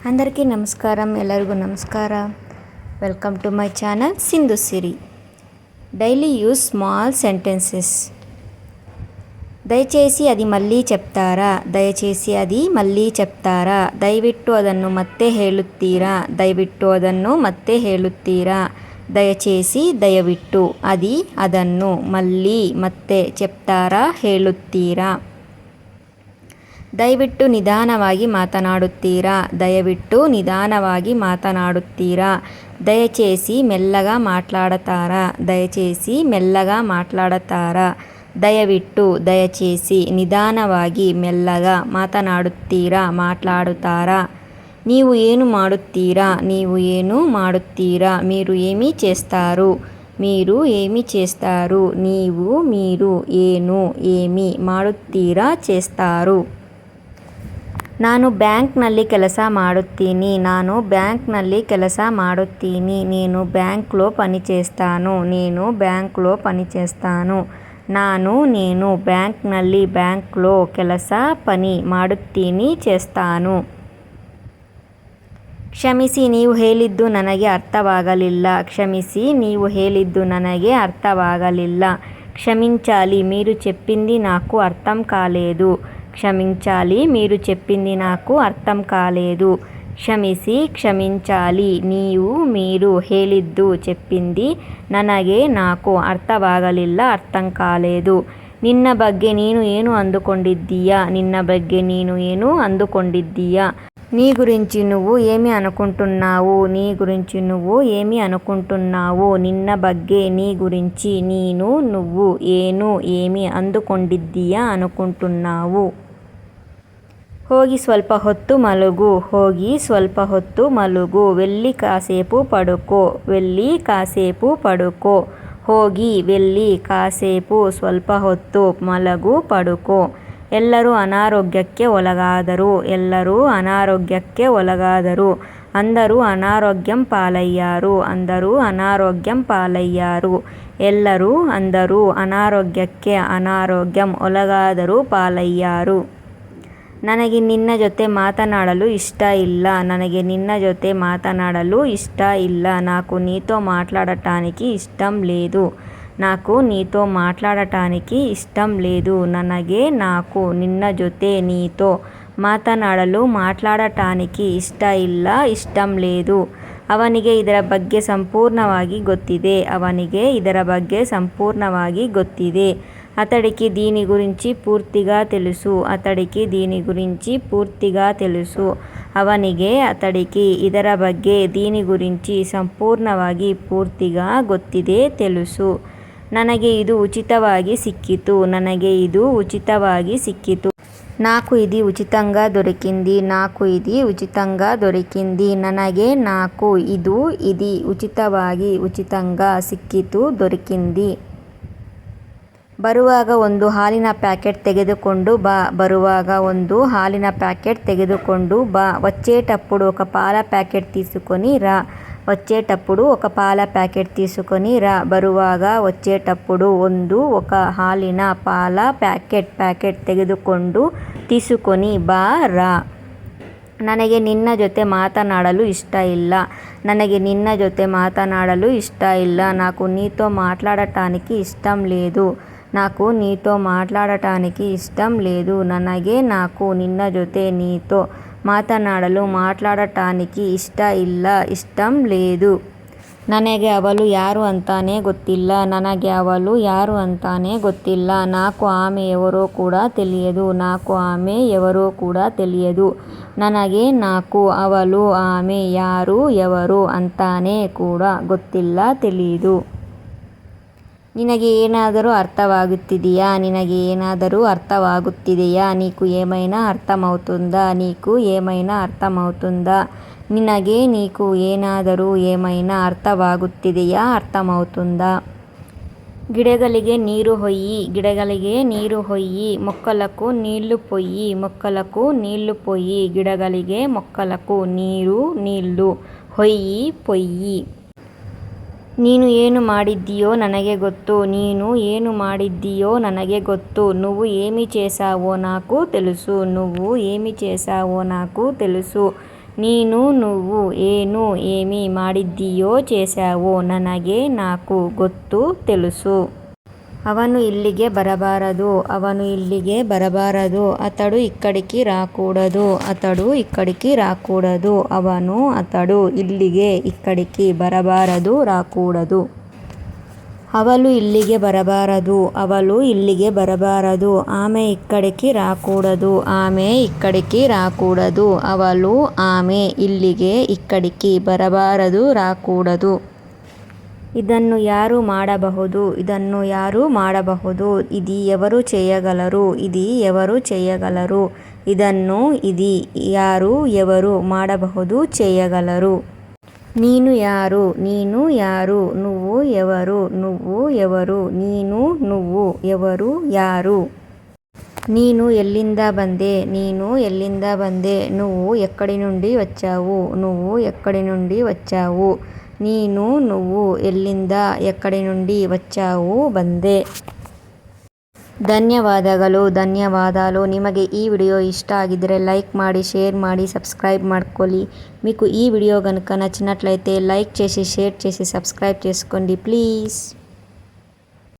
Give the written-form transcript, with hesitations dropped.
అందరికీ నమస్కారం. ಎಲ್ಲರಿಗೂ ನಮಸ್ಕಾರ. Welcome to my channel Sindhu Siri. Daily use small sentences. ದಯచేసి అది మళ్ళీ చెప్తారా? దయచేసి అది మళ్ళీ చెప్తారా? ದಯವಿಟ್ಟು ಅದನ್ನು ಮತ್ತೆ ಹೇಳುತ್ತೀರಾ? ದಯವಿಟ್ಟು ಅದನ್ನು ಮತ್ತೆ ಹೇಳುತ್ತೀರಾ? ದಯచేసి ದಯವಿಟ್ಟು అది ಅದನ್ನು ಮళ్ళీ ಮತ್ತೆ చెప్తారా ಹೇಳುತ್ತೀರಾ? ದಯವಿಟ್ಟು ನಿಧಾನವಾಗಿ ಮಾತನಾಡುತ್ತೀರಾ? ದಯವಿಟ್ಟು ನಿಧಾನವಾಗಿ ಮಾತನಾಡುತ್ತೀರಾ? దయచేసి మెల్లగా మాట్లాడతారా? దయచేసి మెల్లగా మాట్లాడతారా? ದಯವಿಟ್ಟು దయచేసి ನಿಧಾನವಾಗಿ మెల్లగా ಮಾತನಾಡುತ್ತೀರಾ? మాట్లాడుతారా? ನೀವು ಏನು ಮಾಡುತ್ತೀರಾ? ನೀವು ಏನು ಮಾಡುತ್ತೀರಾ? మీరు ఏమి చేస్తారు? మీరు ఏమి చేస్తారు? ನೀವು మీరు ಏನು ఏమి ಮಾಡುತ್ತೀರಾ చేస్తారు? ನಾನು ಬ್ಯಾಂಕ್ನಲ್ಲಿ ಕೆಲಸ ಮಾಡುತ್ತೀನಿ. ನಾನು బ్యాంక్ನಲ್ಲಿ ಕೆಲಸ ಮಾಡುತ್ತೀನಿ. నేను బ్యాంక్లో పనిచేస్తాను. నేను బ్యాంక్లో పనిచేస్తాను. నేను ಬ್ಯಾಂಕ್ನಲ್ಲಿ ಬ್ಯಾಂಕ್లో ಕೆಲಸ ಪನಿ ಮಾಡುತ್ತೀನಿ చేస్తాను. ಕ್ಷಮಿಸಿ, ನೀವು ಹೇಳಿದ್ದು ನನಗೆ ಅರ್ಥವಾಗಲಿಲ್ಲ. ಕ್ಷಮಿಸಿ, ನೀವು ಹೇಳಿದ್ದು ನನಗೆ ಅರ್ಥವಾಗಲಿಲ್ಲ. క్షమించాలి, మీరు చెప్పింది నాకు అర్థం కాలేదు. క్షమించాలి, మీరు చెప్పింది నాకు అర్థం కాలేదు. ಕ್ಷಮಿಸಿ, ಕ್ಷಮಿంచాలి, ನೀವು మీరు ಹೇಳಿದ್ದು చెప్పింది ನನಗೆ నాకు ಅರ್ಥವಾಗಲಿಲ್ಲ, ಅರ್ಥం ಕಾలేదు. ನಿನ್ನ ಬಗ್ಗೆ ನೀನು ಏನು ಅಂದುಕೊಂಡಿದ್ದೀಯಾ? ನಿನ್ನ ಬಗ್ಗೆ ನೀನು ಏನು ಅಂದುಕೊಂಡಿದ್ದೀಯಾ? నీ గురించి నువ్వు ఏమి అనుకుంటున్నావు? నీ గురించి నువ్వు ఏమి అనుకుంటున్నావు? నిన్న ಬಗ್ಗೆ నీ గురించి ನೀನು నువ్వు ಏನು ఏమి ಅಂದುಕೊಂಡಿದ್ದೀಯಾ అనుకుంటున్నావు? ಹೋಗಿ ಸ್ವಲ್ಪ ಹೊತ್ತು ಮಲಗು. ಹೋಗಿ ಸ್ವಲ್ಪ ಹೊತ್ತು ಮಲಗು. వెళ్ళి కాసేపు పడుకో. వెళ్ళి కాసేపు పడుకో. ಹೋಗಿ వెళ్ళి కాసేపు ಸ್ವಲ್ಪ ಹೊತ್ತು ಮಲಗು ಪಡುಕೋ. ಎಲ್ಲರೂ ಅನಾರೋಗ್ಯಕ್ಕೆ ಒಳಗಾದರು. ಎಲ್ಲರೂ ಅನಾರೋಗ್ಯಕ್ಕೆ ಒಳಗಾದರು. అందరూ అనారోగ్యం పాలయ్యారు. అందరూ అనారోగ్యం పాలయ్యారు. ಎಲ್ಲರೂ అందరూ ಅನಾರೋಗ್ಯಕ್ಕೆ ಅನಾರೋಗ್ಯಂ ಒಳಗಾದರು ಪಾಲಯ್ಯಾರು. ನನಗೆ ನಿನ್ನ ಜೊತೆ ಮಾತನಾಡಲು ಇಷ್ಟ ಇಲ್ಲ. ನನಗೆ ನಿನ್ನ ಜೊತೆ మాట్లాడలు ఇష్ట ಇಲ್ಲ. నాకు నీతో మాట్లాడటానికి ఇష్టం లేదు. నాకు నీతో మాట్లాడటానికి ఇష్టం లేదు. ನನಗೆ నాకు ನಿನ್ನ ಜೊತೆ ನೀతో ಮಾತನಾಡటానికి ಇಷ್ಟ ಇಲ್ಲ, ಇಷ್ಟಂ లేదు. ಅವನಿಗೆ ಇದರ ಬಗ್ಗೆ ಸಂಪೂರ್ಣವಾಗಿ ಗೊತ್ತಿದೆ. ಅವನಿಗೆ ಇದರ ಬಗ್ಗೆ ಸಂಪೂರ್ಣವಾಗಿ ಗೊತ್ತಿದೆ. అతడికి దీని గురించి పూర్తిగా తెలుసు. అతడికి దీని గురించి పూర్తిగా తెలుసు. ಅವನಿಗೆ ಅತಡಿకి ಇದರ ಬಗ್ಗೆ దీని గురించి ಸಂಪೂರ್ಣವಾಗಿ ಪೂರ್ತಿగా ಗೊತ್ತಿದೆ, తెలుసు. ನನಗೆ ಇದು ಉಚಿತವಾಗಿ ಸಿಕ್ಕಿತು. ನನಗೆ ಇದು ಉಚಿತವಾಗಿ ಸಿಕ್ಕಿತು. నాకు ఇది ఉచితంగా దొరికింది. నాకు ఇది ఉచితంగా దొరికింది. ನನಗೆ నాకు ಇದು ఇది ಉಚಿತವಾಗಿ ಉಚಿతంగా ಸಿಕ್ಕಿತು, ದೊರಕಿಂది. ಬರುವಾಗ ಒಂದು ಹಾಲಿನ ಪ್ಯಾಕೆಟ್ ತೆಗೆದುಕೊಂಡು ಬಾ. ಬರುವಾಗ ಒಂದು ಹಾಲಿನ ప్యాకెట్ తెగదుకొండు బా. వచ్చేటప్పుడు ఒక పాల ప్యాకెట్ తీసుకొని రా. వచ్చేటప్పుడు ఒక పాల ప్యాకెట్ తీసుకొని రా. ಬರುವಾಗ వచ్చేటప్పుడు ఒక ಹಾಲಿನ పాల ಪ್ಯಾಕೆಟ್ ತೆಗೆದುಕೊಂಡು తీసుకొని ಬಾ ರಾ. ನನಗೆ ನಿನ್ನ ಜೊತೆ ಮಾತನಾಡಲು ಇಷ್ಟ ಇಲ್ಲ. ನನಗೆ ನಿನ್ನ ಜೊತೆ ಮಾತನಾಡಲು ಇಷ್ಟ ಇಲ್ಲ. నాకు నీతో మాట్లాడటానికి ఇష్టం లేదు. నాకు నీతో మాట్లాడటానికి ఇష్టం లేదు. ನನಗೆ నాకు నిన్న ಜೊತೆ నీతో ಮಾತನಾಡటానికి ಇಷ್ಟ ಇಲ್ಲ, ಇಷ್ಟಂ లేదు. ನನಗೆ ಅವಳು ಯಾರು ಅಂತಾನೆ ಗೊತ್ತಿಲ್ಲ. ನನಗೆ ಅವಳು ಯಾರು ಅಂತಾನೆ ಗೊತ್ತಿಲ್ಲ. నాకు ಆಮೆ ఎవరో కూడా తెలియదు. నాకు ಆಮೆ ఎవరో కూడా తెలియదు. ನನಗೆ నాకు ಅವಳು ಆಮೆ ಯಾರು ఎవరు ಅಂತಾನೆ ಕೂಡ ಗೊತ್ತಿಲ್ಲ, తెలియదు. ನಿನಗೆ ಏನಾದರೂ అర్థవాగుತ್ತಿದೆಯా? నినಗೆ ಏನಾದರೂ అర్థవాగుತ್ತಿದೆಯా? నీకు ఏమైనా అర్థమవుతుందా? నీకు ఏమైనా అర్థమవుతుందా? ನಿನಗೆ నీకు ಏನಾದರೂ ఏమైనా అర్థవాಗುತ್ತಿದೆಯా? అర్థమవుతుందా? గిడಗಳಿಗೆ నీరు ಹೊయ్యి. గిಡಗಳಿಗೆ ನೀರು ಹೊయ్యి. మొక్కలకు నీళ్లు పొయ్యి. మొక్కలకు నీళ్లు పొయ్యి. గిಡಗಳಿಗೆ మొక్కలకు ನೀರು ನೀళ్లు ಹೊయ్యి పొయ్యి. ನೀನು ಏನು ಮಾಡಿದ್ದೀಯೋ ನನಗೆ ಗೊತ್ತು. ನೀನು ಏನು ಮಾಡಿದ್ದೀಯೋ ನನಗೆ ಗೊತ್ತು. నువ్వు ఏమి చేశావో నాకు తెలుసు. నువ్వు ఏమి చేశావో నాకు తెలుసు. నీను నువ్వు ಏನು ఏమి ಮಾಡಿದ್ದೀಯೋ చేశావో ನನಗೆ నాకు ಗೊತ್ತು తెలుసు. ಅವನು ಇಲ್ಲಿಗೆ ಬರಬಾರದು ಅವನು ಇಲ್ಲಿಗೆ ಬರಬಾರದು. అతడు ఇక్కడికి రాకూడదు అతడు ఇక్కడికి రాకూడదు. ಅವನು అతడు ಇಲ್ಲಿಗೆ ಇಕ್ಕಡಿకి ಬರಬಾರದು ರಾಕೂಡದು. ಅವಳು ಇಲ್ಲಿಗೆ ಬರಬಾರದು ಅವಳು ಇಲ್ಲಿಗೆ ಬರಬಾರದು. ಆమె ఇక్కడికి రాకూడదు ఆమె ఇక్కడికి రాకూడదు. ಅವಳು ಆమె ಇಲ್ಲಿಗೆ ಇಕ್ಕಡಿకి ಬರಬಾರದು ರಾಕೂಡದು. ಇದನ್ನು ಯಾರು ಮಾಡಬಹುದು ಇದನ್ನು ಯಾರು ಮಾಡಬಹುದು. ఇది ఎవరు చేయగలరు ఇది ఎవరు చేయగలరు. ಇದನ್ನು ఇది ಯಾರು ఎవరు ಮಾಡಬಹುದು చేయగలరు. ನೀನು ಯಾರು ನೀನು ಯಾರು. నువ్వు ఎవరు నువ్వు ఎవరు. ನೀನು నువ్వు ఎవరు ಯಾರು. ನೀನು ಎಲ್ಲಿಂದ ಬಂದೆ ನೀನು ಎಲ್ಲಿಂದ ಬಂದೆ. నువ్వు ఎక్కడి నుండి వచ్చావు నువ్వు ఎక్కడి నుండి వచ్చావు. ನೀನು నువ్వు ಎಲ್ಲಿಂದ ಎಕ್ಕಡಿ నుండి వచ్చావు ಬಂದೆ. ಧನ್ಯವಾದಗಳು. ನಿಮಗೆ ಈ ವಿಡಿಯೋ ಇಷ್ಟ ಆಗಿದ್ದರೆ లైక్ ಮಾಡಿ షేర్ ಮಾಡಿ సబ్స్క్రైబ్ ಮಾಡ್ಕೊಳ್ಳಿ. మీకు ఈ వీడియో కనుక నచ్చినట్లయితే లైక్ చేసి షేర్ చేసి సబ్స్క్రైబ్ చేసుకోండి ప్లీజ్.